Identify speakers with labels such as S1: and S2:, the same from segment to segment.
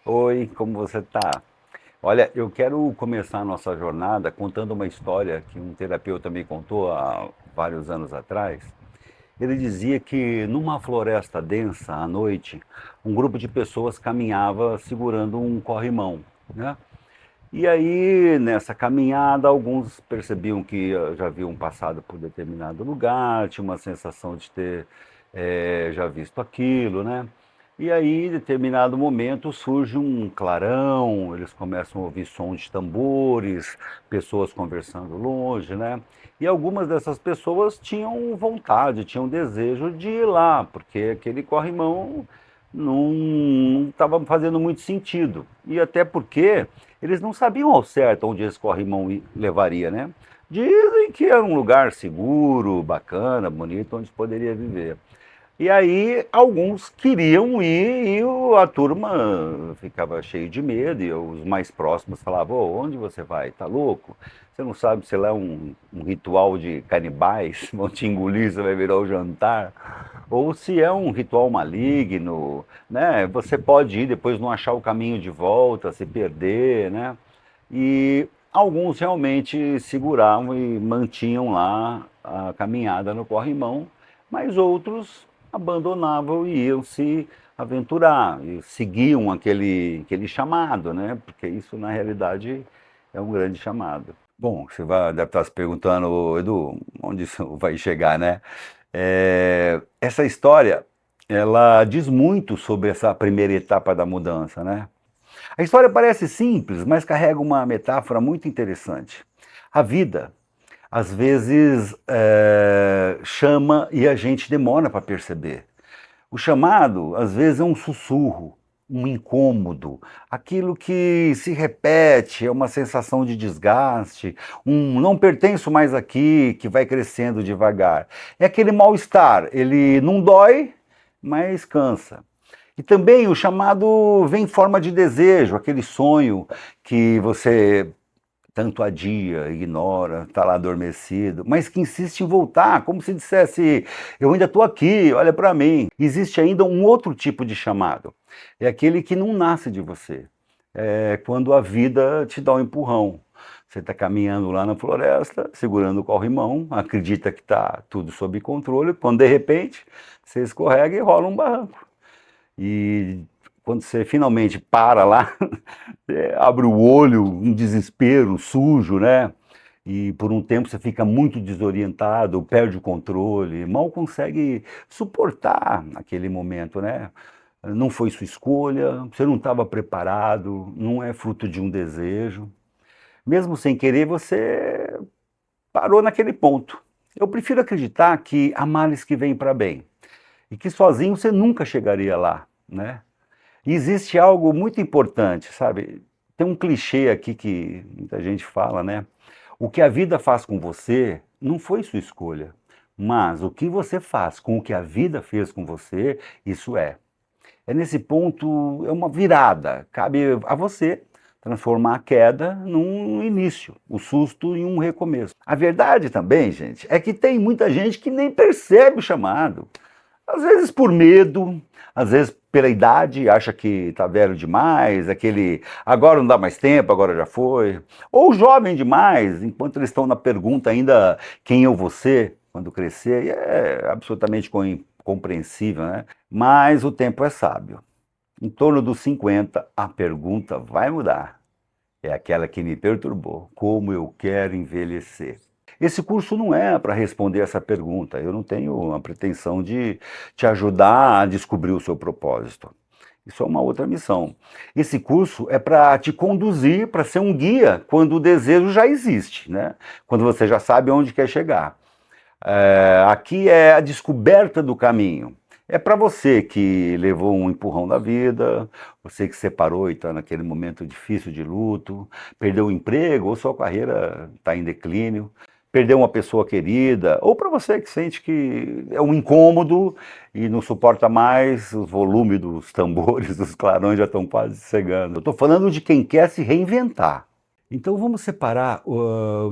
S1: Oi, como você tá? Olha, eu quero começar a nossa jornada contando uma história que um terapeuta me contou há vários anos atrás. Ele dizia que numa floresta densa, à noite, um grupo de pessoas caminhava segurando um corrimão, né? E aí, nessa caminhada, alguns percebiam que já haviam passado por determinado lugar, tinha uma sensação de ter já visto aquilo, né? E aí, em determinado momento, surge um clarão, eles começam a ouvir som de tambores, pessoas conversando longe, né? E algumas dessas pessoas tinham vontade, tinham desejo de ir lá, porque aquele corrimão não estava fazendo muito sentido. E até porque eles não sabiam ao certo onde esse corrimão levaria, né? Dizem que era um lugar seguro, bacana, bonito, onde poderia viver. E aí alguns queriam ir e a turma ficava cheio de medo, e os mais próximos falavam: "Ô, onde você vai? Tá louco? Você não sabe se lá é um ritual de canibais, vão te engolir, você vai virar o jantar? Ou se é um ritual maligno, né? Você pode ir, depois não achar o caminho de volta, se perder, né?" E alguns realmente seguravam e mantinham lá a caminhada no corrimão, mas outros abandonavam e iam se aventurar, e seguiam aquele chamado, né? Porque isso, na realidade, é um grande chamado. Bom, deve estar se perguntando, Edu, onde isso vai chegar, né? Essa história, ela diz muito sobre essa primeira etapa da mudança, né? A história parece simples, mas carrega uma metáfora muito interessante. A vida, às vezes, chama e a gente demora para perceber. O chamado, às vezes, é um sussurro, um incômodo, aquilo que se repete, é uma sensação de desgaste, um não pertenço mais aqui, que vai crescendo devagar. É aquele mal-estar, ele não dói, mas cansa. E também o chamado vem em forma de desejo, aquele sonho que você tanto adia, ignora, está lá adormecido, mas que insiste em voltar, como se dissesse: eu ainda estou aqui, olha para mim. Existe ainda um outro tipo de chamado, é aquele que não nasce de você, é quando a vida te dá um empurrão. Você está caminhando lá na floresta, segurando o corrimão, acredita que está tudo sob controle, quando de repente você escorrega e rola um barranco. E quando você finalmente para lá, você abre o olho, um desespero, sujo, né? E por um tempo você fica muito desorientado, perde o controle, mal consegue suportar aquele momento, né? Não foi sua escolha, você não estava preparado, não é fruto de um desejo. Mesmo sem querer, você parou naquele ponto. Eu prefiro acreditar que há males que vêm para bem e que sozinho você nunca chegaria lá, né? E existe algo muito importante, sabe? Tem um clichê aqui que muita gente fala, né? O que a vida faz com você não foi sua escolha, mas o que você faz com o que a vida fez com você, isso é. É nesse ponto, é uma virada. Cabe a você transformar a queda num início, o susto em um recomeço. A verdade também, gente, é que tem muita gente que nem percebe o chamado. Às vezes por medo, às vezes pela idade, acha que está velho demais, aquele agora não dá mais tempo, agora já foi. Ou jovem demais, enquanto eles estão na pergunta ainda quem eu vou ser quando crescer, e é absolutamente compreensível, né? Mas o tempo é sábio. Em torno dos 50, a pergunta vai mudar. É aquela que me perturbou: como eu quero envelhecer? Esse curso não é para responder essa pergunta. Eu não tenho a pretensão de te ajudar a descobrir o seu propósito. Isso é uma outra missão. Esse curso é para te conduzir, para ser um guia quando o desejo já existe, né? Quando você já sabe onde quer chegar. Aqui é a descoberta do caminho. É para você que levou um empurrão da vida, você que separou e está naquele momento difícil de luto, perdeu o emprego ou sua carreira está em declínio, perdeu uma pessoa querida, ou para você que sente que é um incômodo e não suporta mais, os volumes dos tambores, dos clarões já estão quase cegando. Eu estou falando de quem quer se reinventar. Então vamos separar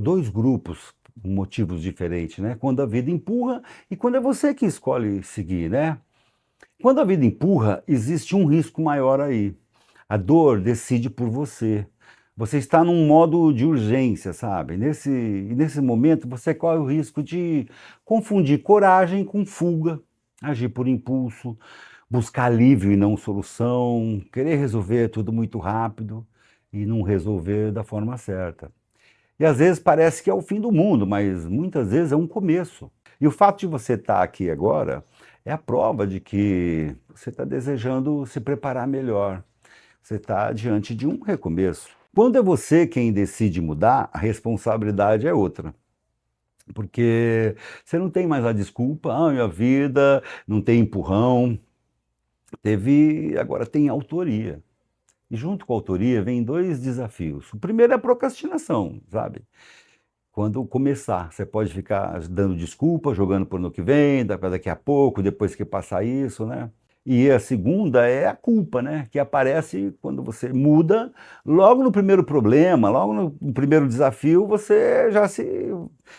S1: dois grupos com motivos diferentes, né? Quando a vida empurra e quando é você que escolhe seguir, né? Quando a vida empurra, existe um risco maior aí. A dor decide por você. Você está num modo de urgência, sabe? Nesse momento, você corre o risco de confundir coragem com fuga, agir por impulso, buscar alívio e não solução, querer resolver tudo muito rápido e não resolver da forma certa. E às vezes parece que é o fim do mundo, mas muitas vezes é um começo. E o fato de você estar aqui agora é a prova de que você está desejando se preparar melhor. Você está diante de um recomeço. Quando é você quem decide mudar, a responsabilidade é outra. Porque você não tem mais a desculpa, minha vida não tem empurrão, agora tem autoria. E junto com a autoria vem dois desafios. O primeiro é a procrastinação, sabe? Quando começar, você pode ficar dando desculpa, jogando para o ano que vem, daqui a pouco, depois que passar isso, né? E a segunda é a culpa, né? Que aparece quando você muda, logo no primeiro problema, logo no primeiro desafio, você já se.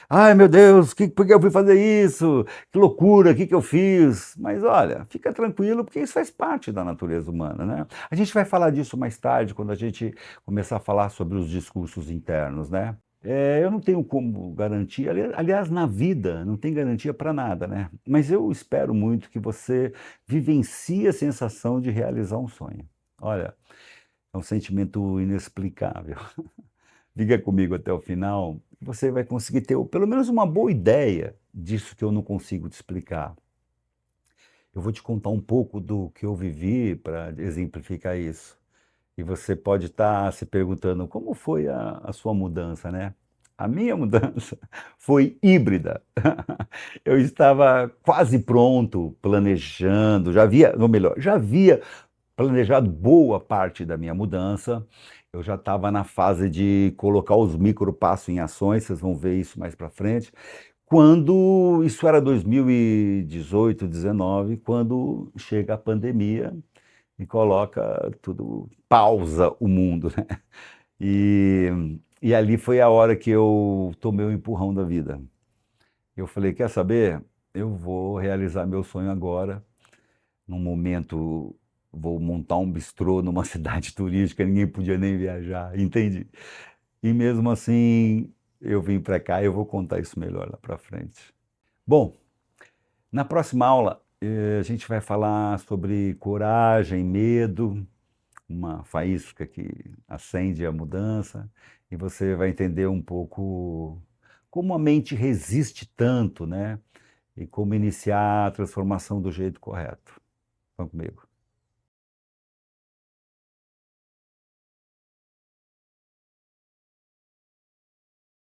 S1: Ai, meu Deus, por que eu fui fazer isso? Que loucura, o que eu fiz? Mas olha, fica tranquilo, porque isso faz parte da natureza humana, né? A gente vai falar disso mais tarde, quando a gente começar a falar sobre os discursos internos, né? Eu não tenho como garantir, aliás, na vida não tem garantia para nada, né? Mas eu espero muito que você vivencie a sensação de realizar um sonho. Olha, é um sentimento inexplicável. Fica comigo até o final, você vai conseguir ter pelo menos uma boa ideia disso que eu não consigo te explicar. Eu vou te contar um pouco do que eu vivi para exemplificar isso. E você pode estar se perguntando como foi a sua mudança, né? A minha mudança foi híbrida. Eu estava quase pronto, planejando, ou melhor, já havia planejado boa parte da minha mudança. Eu já estava na fase de colocar os micropassos em ações, vocês vão ver isso mais para frente. Quando isso era 2018, 19, quando chega a pandemia e coloca tudo, pausa o mundo, né? E ali foi a hora que eu tomei o empurrão da vida. Eu falei, quer saber? Eu vou realizar meu sonho agora. Num momento, vou montar um bistrô numa cidade turística, ninguém podia nem viajar, entende? E mesmo assim, eu vim para cá e eu vou contar isso melhor lá para frente. Bom, na próxima aula, a gente vai falar sobre coragem, medo, uma faísca que acende a mudança, e você vai entender um pouco como a mente resiste tanto, né? E como iniciar a transformação do jeito correto. Vamos comigo.